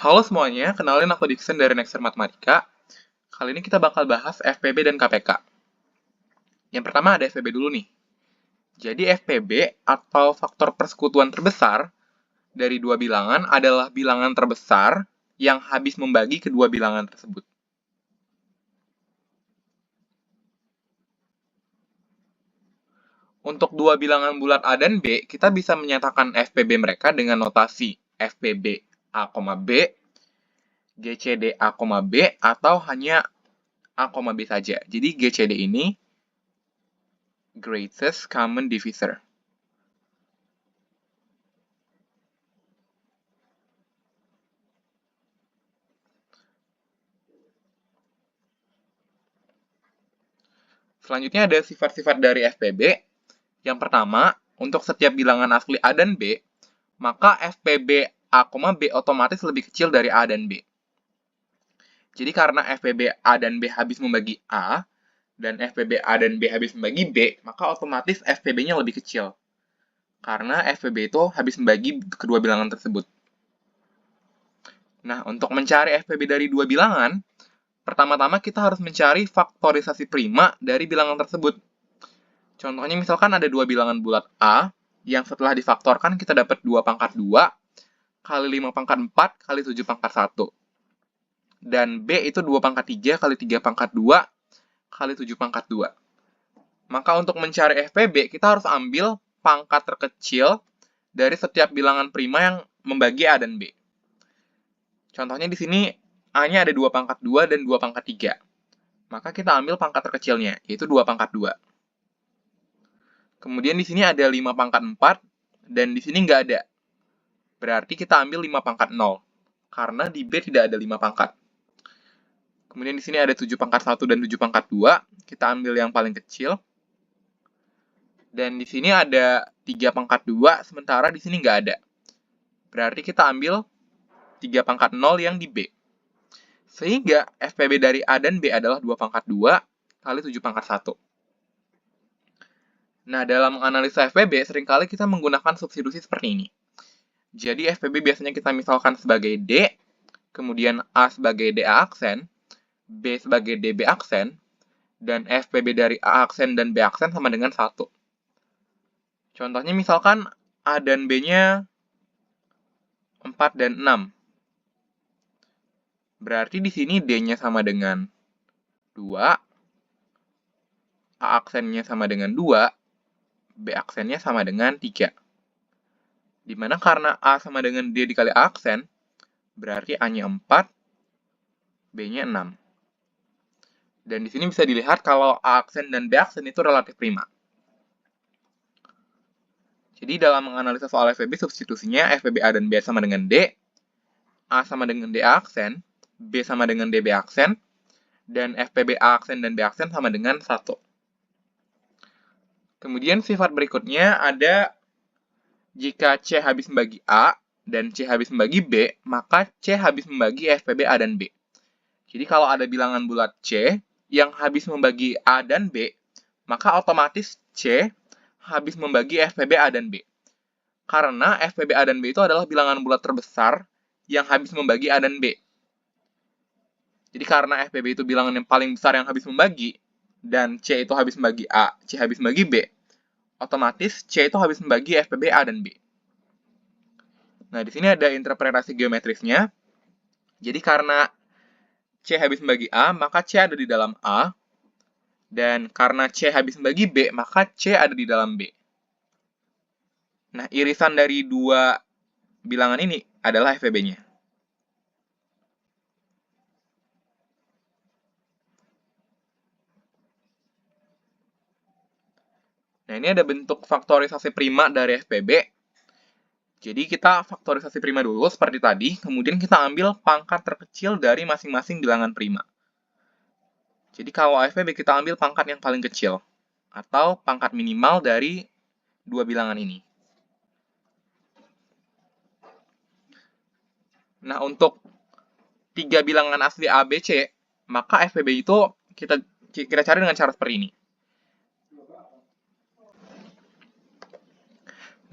Halo semuanya, kenalin aku Dixon dari Nexter Matematika. Kali ini kita bakal bahas FPB dan KPK. Yang pertama ada FPB dulu nih. Jadi FPB atau faktor persekutuan terbesar dari dua bilangan adalah bilangan terbesar yang habis membagi kedua bilangan tersebut. Untuk dua bilangan bulat A dan B, kita bisa menyatakan FPB mereka dengan notasi FPB A, B, GCD A, B, atau hanya A, B saja. Jadi GCD ini greatest common divisor. Selanjutnya ada sifat-sifat dari FPB. Yang pertama, untuk setiap bilangan asli A dan B, maka FPB A, B otomatis lebih kecil dari A dan B. Jadi karena FPB A dan B habis membagi A, dan FPB A dan B habis membagi B, maka otomatis FPB-nya lebih kecil. Karena FPB itu habis membagi kedua bilangan tersebut. Nah, untuk mencari FPB dari dua bilangan, pertama-tama kita harus mencari faktorisasi prima dari bilangan tersebut. Contohnya misalkan ada dua bilangan bulat A, yang setelah difaktorkan kita dapat 2 pangkat 2, kali 5 pangkat 4, kali 7 pangkat 1. Dan B itu 2 pangkat 3, kali 3 pangkat 2, kali 7 pangkat 2. Maka untuk mencari FPB, kita harus ambil pangkat terkecil dari setiap bilangan prima yang membagi A dan B. Contohnya di sini A-nya ada 2 pangkat 2 dan 2 pangkat 3. Maka kita ambil pangkat terkecilnya, yaitu 2 pangkat 2. Kemudian di sini ada 5 pangkat 4, dan di sini nggak ada. Berarti kita ambil 5 pangkat 0, karena di B tidak ada 5 pangkat. Kemudian di sini ada 7 pangkat 1 dan 7 pangkat 2, kita ambil yang paling kecil. Dan di sini ada 3 pangkat 2, sementara di sini nggak ada. Berarti kita ambil 3 pangkat 0 yang di B. Sehingga FPB dari A dan B adalah 2 pangkat 2 kali 7 pangkat 1. Nah, dalam menganalisa FPB, seringkali kita menggunakan substitusi seperti ini. Jadi FPB biasanya kita misalkan sebagai D, kemudian A sebagai DA aksen, B sebagai DB aksen, dan FPB dari A aksen dan B aksen sama dengan 1. Contohnya misalkan A dan B-nya 4 dan 6. Berarti di sini D-nya sama dengan 2, A aksennya sama dengan 2, B aksennya sama dengan 3. Dimana karena A sama dengan D dikali A aksen, berarti A-nya 4, B-nya 6. Dan di sini bisa dilihat kalau A aksen dan B aksen itu relatif prima. Jadi dalam menganalisa soal FPB, substitusinya FPB A dan B sama dengan D, A sama dengan D A aksen, B sama dengan DB aksen, dan FPB A aksen dan B aksen sama dengan 1. Kemudian sifat berikutnya ada jika C habis membagi A dan C habis membagi B, maka C habis membagi FPB A dan B. Jadi kalau ada bilangan bulat C yang habis membagi A dan B, maka otomatis C habis membagi FPB A dan B. Karena FPB A dan B itu adalah bilangan bulat terbesar yang habis membagi A dan B. Jadi karena FPB itu bilangan yang paling besar yang habis membagi, dan C itu habis membagi A, C habis membagi B, otomatis C itu habis membagi FPB A dan B. Nah, di sini ada interpretasi geometrisnya. Jadi karena C habis membagi A, maka C ada di dalam A. Dan karena C habis membagi B, maka C ada di dalam B. Nah, irisan dari dua bilangan ini adalah FPB-nya. Nah, ini ada bentuk faktorisasi prima dari FPB. Jadi kita faktorisasi prima dulu seperti tadi, kemudian kita ambil pangkat terkecil dari masing-masing bilangan prima. Jadi kalau FPB kita ambil pangkat yang paling kecil, atau pangkat minimal dari dua bilangan ini. Nah, untuk 3 bilangan asli A, B, C, maka FPB itu kita cari dengan cara seperti ini.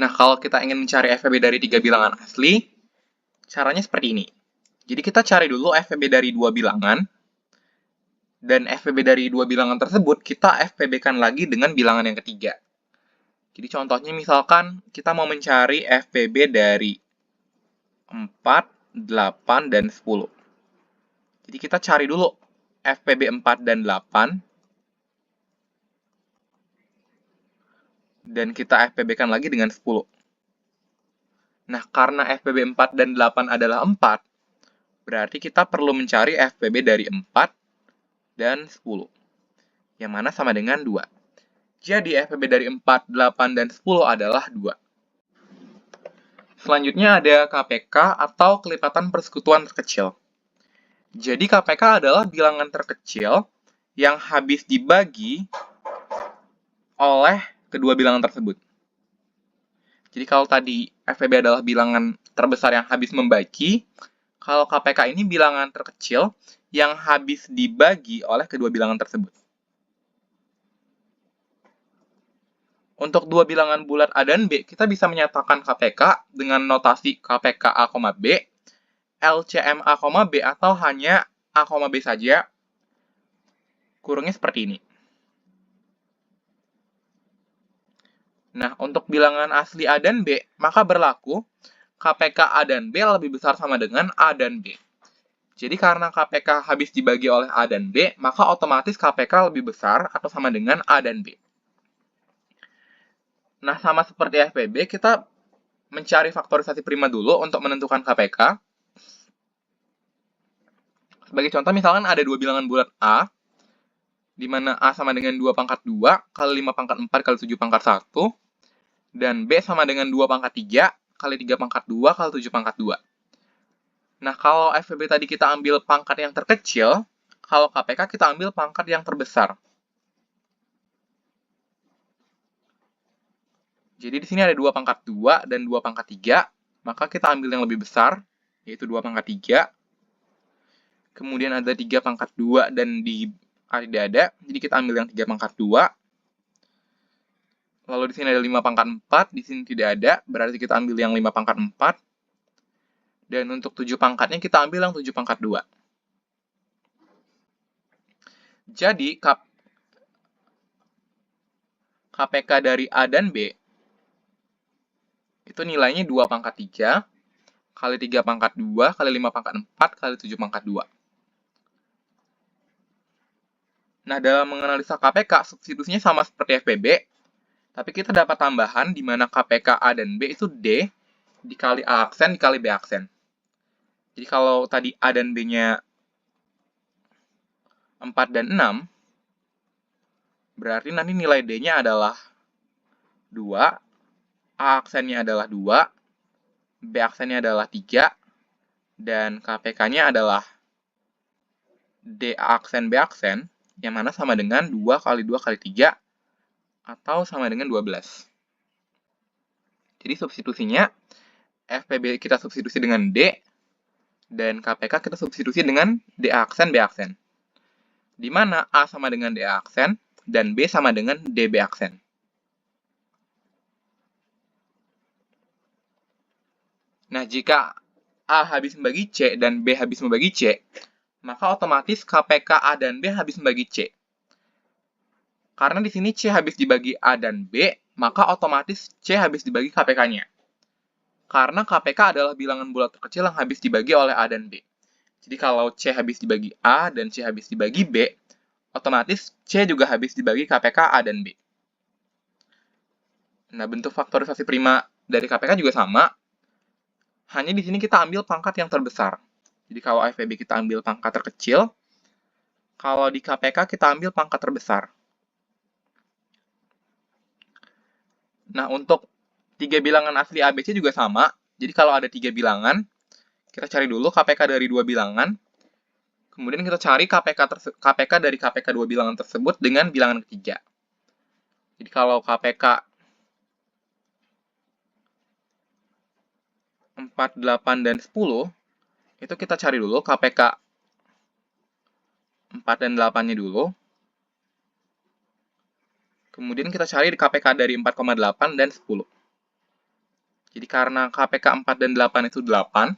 Nah, kalau kita ingin mencari FPB dari 3 bilangan asli, caranya seperti ini. Jadi kita cari dulu FPB dari dua bilangan, dan FPB dari dua bilangan tersebut kita FPB-kan lagi dengan bilangan yang ketiga. Jadi contohnya misalkan kita mau mencari FPB dari 4, 8, dan 10. Jadi kita cari dulu FPB 4 dan 8, dan kita FPB-kan lagi dengan 10. Nah, karena FPB 4 dan 8 adalah 4, berarti kita perlu mencari FPB dari 4 dan 10, yang mana sama dengan 2. Jadi FPB dari 4, 8, dan 10 adalah 2. Selanjutnya ada KPK atau kelipatan persekutuan terkecil. Jadi KPK adalah bilangan terkecil yang habis dibagi oleh kedua bilangan tersebut. Jadi kalau tadi FPB adalah bilangan terbesar yang habis membagi, kalau KPK ini bilangan terkecil yang habis dibagi oleh kedua bilangan tersebut. Untuk dua bilangan bulat A dan B, kita bisa menyatakan KPK dengan notasi KPK A, B, LCM A, B, atau hanya A, B saja, kurungnya seperti ini. Nah, untuk bilangan asli A dan B, maka berlaku KPK A dan B lebih besar sama dengan A dan B. Jadi karena KPK habis dibagi oleh A dan B, maka otomatis KPK lebih besar atau sama dengan A dan B. Nah, sama seperti FPB, kita mencari faktorisasi prima dulu untuk menentukan KPK. Sebagai contoh, misalkan ada dua bilangan bulat A, di mana A sama dengan 2 pangkat 2, kali 5 pangkat 4, kali 7 pangkat 1, dan B sama dengan 2 pangkat 3, kali 3 pangkat 2, kali 7 pangkat 2. Nah, kalau FPB tadi kita ambil pangkat yang terkecil, kalau KPK kita ambil pangkat yang terbesar. Jadi di sini ada 2 pangkat 2 dan 2 pangkat 3, maka kita ambil yang lebih besar, yaitu 2 pangkat 3. Kemudian ada 3 pangkat 2 dan di A tidak ada, jadi kita ambil yang 3 pangkat 2. Lalu di sini ada 5 pangkat 4, di sini tidak ada, berarti kita ambil yang 5 pangkat 4. Dan untuk 7 pangkatnya kita ambil yang 7 pangkat 2. Jadi KPK dari A dan B itu nilainya 2 pangkat 3, kali 3 pangkat 2, kali 5 pangkat 4, kali 7 pangkat 2. Nah, dalam menganalisa KPK, substitusinya sama seperti FPB, tapi kita dapat tambahan di mana KPK A dan B itu D dikali A aksen dikali B aksen. Jadi kalau tadi A dan B-nya 4 dan 6, berarti nanti nilai D-nya adalah 2, A aksennya adalah 2, B aksennya adalah 3, dan KPK-nya adalah D A aksen B aksen, yang mana sama dengan 2 kali 2 kali 3, atau sama dengan 12. Jadi substitusinya, FPB kita substitusi dengan D, dan KPK kita substitusi dengan D A aksen B aksen. Di mana A sama dengan D A aksen, dan B sama dengan DB aksen. Nah, jika A habis membagi C dan B habis membagi C, maka otomatis KPK A dan B habis membagi C. Karena di sini C habis dibagi A dan B, maka otomatis C habis dibagi KPK-nya. Karena KPK adalah bilangan bulat terkecil yang habis dibagi oleh A dan B. Jadi kalau C habis dibagi A dan C habis dibagi B, otomatis C juga habis dibagi KPK A dan B. Nah, bentuk faktorisasi prima dari KPK juga sama, hanya di sini kita ambil pangkat yang terbesar. Jadi kalau FPB kita ambil pangkat terkecil, kalau di KPK kita ambil pangkat terbesar. Nah, untuk 3 bilangan asli ABC juga sama. Jadi kalau ada 3 bilangan, kita cari dulu KPK dari 2 bilangan. Kemudian kita cari KPK dari KPK 2 bilangan tersebut dengan bilangan ketiga. Jadi kalau KPK 4, 8, dan 10, itu kita cari dulu KPK 4 dan 8-nya dulu. Kemudian kita cari KPK dari 4,8 dan 10. Jadi karena KPK 4 dan 8 itu 8,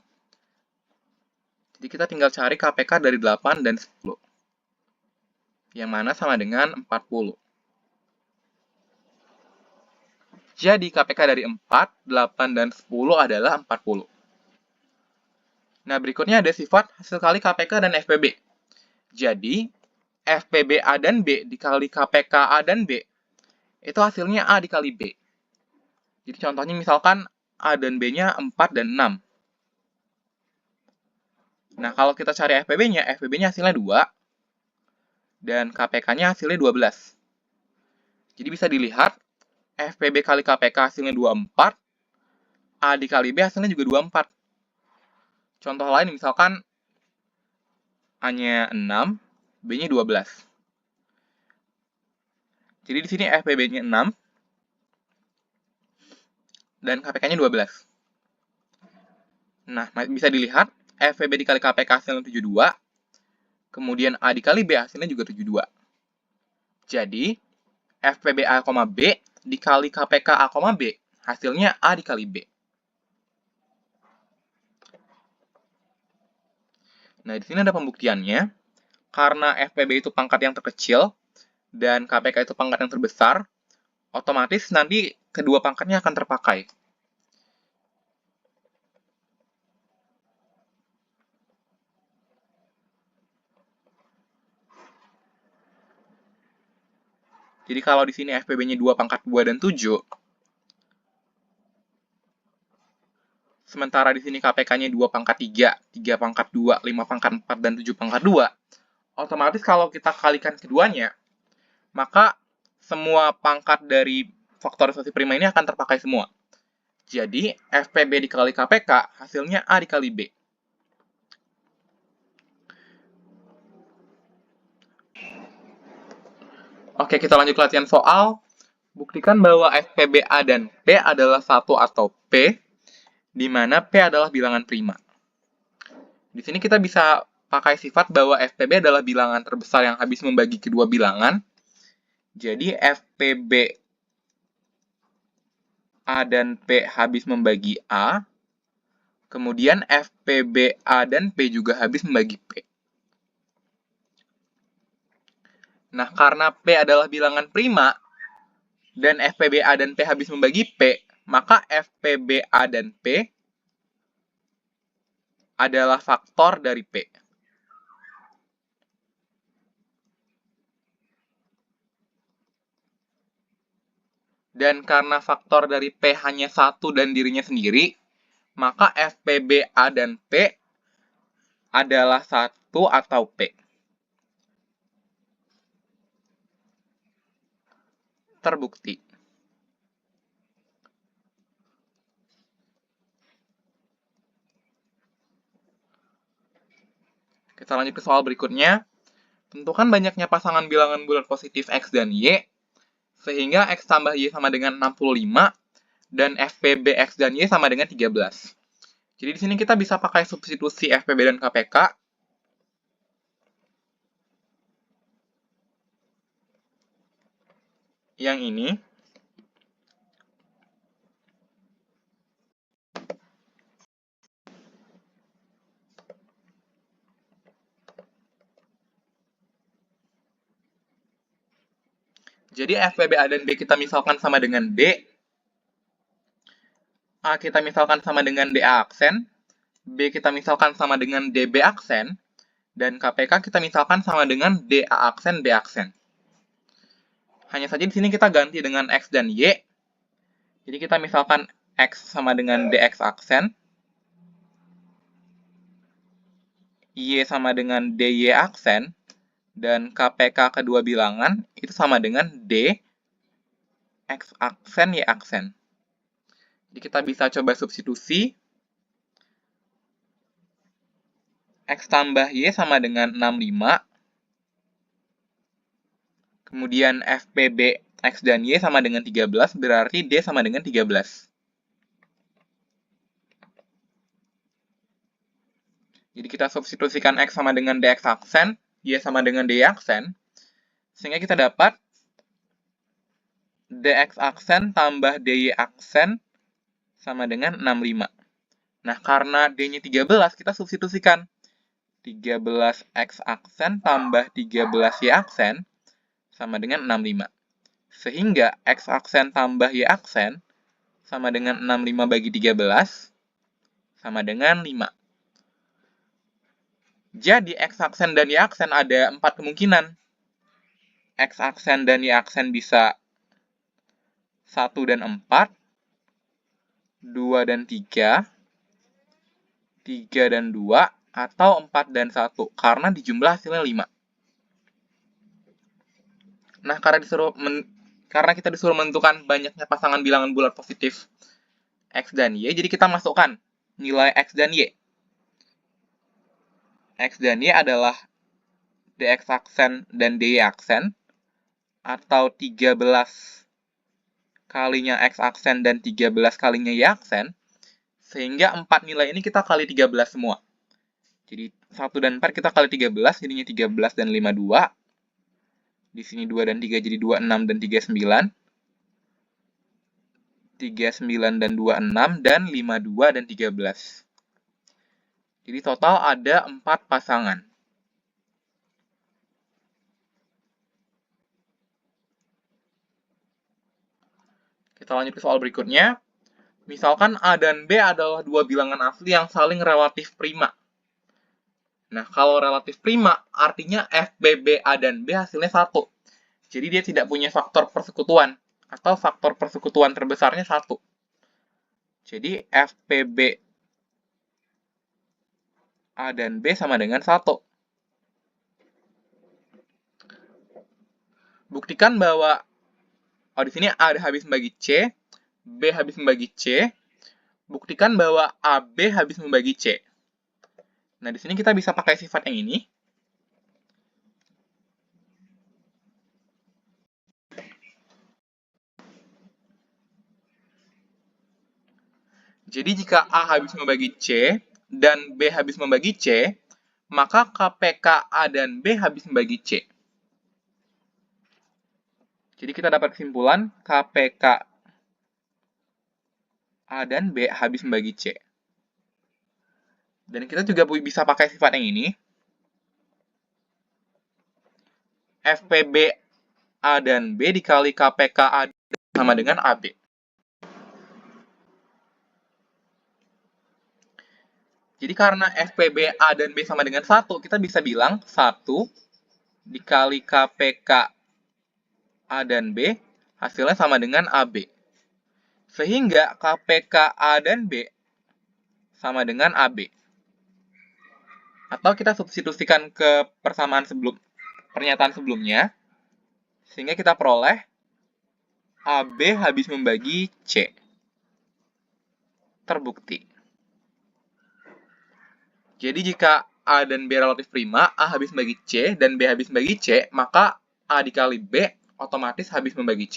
Jadi kita tinggal cari KPK dari 8 dan 10. Yang mana sama dengan 40. Jadi KPK dari 4, 8, dan 10 adalah 40. Nah, berikutnya ada sifat hasil kali KPK dan FPB. Jadi, FPB A dan B dikali KPK A dan B, itu hasilnya A dikali B. Jadi contohnya misalkan A dan B-nya 4 dan 6. Nah, kalau kita cari FPB-nya hasilnya 2, dan KPK-nya hasilnya 12. Jadi bisa dilihat, FPB kali KPK hasilnya 24, A dikali B hasilnya juga 24. Contoh lain misalkan A-nya 6, B-nya 12. Jadi di sini FPB-nya 6 dan KPK-nya 12. Nah, bisa dilihat FPB dikali KPK hasilnya 72, kemudian A dikali B hasilnya juga 72. Jadi, FPB A, B dikali KPK A, B hasilnya A dikali B. Nah, di sini ada pembuktiannya. Karena FPB itu pangkat yang terkecil dan KPK itu pangkat yang terbesar, otomatis nanti kedua pangkatnya akan terpakai. Jadi kalau di sini FPB-nya 2 pangkat 2 dan 7, sementara di sini KPK-nya 2 pangkat 3, 3 pangkat 2, 5 pangkat 4, dan 7 pangkat 2, otomatis kalau kita kalikan keduanya, maka semua pangkat dari faktorisasi prima ini akan terpakai semua. Jadi, FPB dikali KPK, hasilnya A dikali B. Oke, kita lanjut latihan soal. Buktikan bahwa FPB A dan P adalah 1 atau P, di mana P adalah bilangan prima. Di sini kita bisa pakai sifat bahwa FPB adalah bilangan terbesar yang habis membagi kedua bilangan. Jadi FPB A dan P habis membagi A, kemudian FPB A dan P juga habis membagi P. Nah, karena P adalah bilangan prima, dan FPB A dan P habis membagi P, maka FPB A dan P adalah faktor dari P. Dan karena faktor dari P hanya 1 dan dirinya sendiri, maka FPB A dan P adalah 1 atau P. Terbukti. Kita lanjut ke soal berikutnya. Tentukan banyaknya pasangan bilangan bulat positif X dan Y, sehingga X tambah Y sama dengan 65, dan FPB X dan Y sama dengan 13. Jadi di sini kita bisa pakai substitusi FPB dan KPK. Yang ini. Jadi FPB A dan B kita misalkan sama dengan D. A kita misalkan sama dengan DA aksen. B kita misalkan sama dengan DB aksen. Dan KPK kita misalkan sama dengan DA aksen, B aksen. Hanya saja di sini kita ganti dengan X dan Y. Jadi kita misalkan X sama dengan DX aksen. Y sama dengan DY aksen. Dan KPK kedua bilangan itu sama dengan D, X aksen, Y aksen. Jadi kita bisa coba substitusi. X tambah Y sama dengan 65. Kemudian FPB X dan Y sama dengan 13, berarti D sama dengan 13. Jadi kita substitusikan X sama dengan DX aksen, Y sama dengan DY aksen, sehingga kita dapat DX aksen tambah DY aksen sama dengan 65. Nah, karena D-nya 13, kita substitusikan. 13X aksen tambah 13Y aksen sama dengan 65. Sehingga X aksen tambah Y aksen sama dengan 65 bagi 13 sama dengan 5. Jadi X aksen dan Y aksen ada 4 kemungkinan. X aksen dan Y aksen bisa 1 dan 4, 2 dan 3, 3 dan 2, atau 4 dan 1, karena dijumlah hasilnya 5. Nah, karena kita disuruh menentukan banyaknya pasangan bilangan bulat positif X dan Y, jadi kita masukkan nilai X dan Y. X dan Y adalah DX aksen dan DY aksen, atau 13 kalinya X aksen dan 13 kalinya Y aksen, sehingga 4 nilai ini kita kali 13 semua. Jadi 1 dan 4 kita kali 13, jadinya 13 dan 5, 2. Di sini 2 dan 3 jadi 26 dan 3, 9. 39 dan 2, 6. Dan 5, 2 dan 13. Jadi total ada 4 pasangan. Kita lanjut ke soal berikutnya. Misalkan A dan B adalah dua bilangan asli yang saling relatif prima. Nah, kalau relatif prima, artinya FBB A dan B hasilnya 1. Jadi dia tidak punya faktor persekutuan, atau faktor persekutuan terbesarnya 1. Jadi FPB A dan B sama dengan 1. Buktikan bahwa di sini A habis membagi C, B habis membagi C. Buktikan bahwa AB habis membagi C. Nah, di sini kita bisa pakai sifat yang ini. Jadi jika A habis membagi C dan B habis membagi C, maka KPK A dan B habis membagi C. Jadi kita dapat kesimpulan KPK A dan B habis membagi C. Dan kita juga bisa pakai sifat yang ini. FPB A dan B dikali KPK A sama dengan AB. Jadi karena FPB A dan B sama dengan 1, kita bisa bilang 1 dikali KPK A dan B hasilnya sama dengan AB. Sehingga KPK A dan B sama dengan AB. Atau kita substitusikan ke pernyataan sebelumnya, sehingga kita peroleh AB habis membagi C. Terbukti. Jadi jika A dan B relatif prima, A habis membagi C dan B habis membagi C, maka A dikali B otomatis habis membagi C.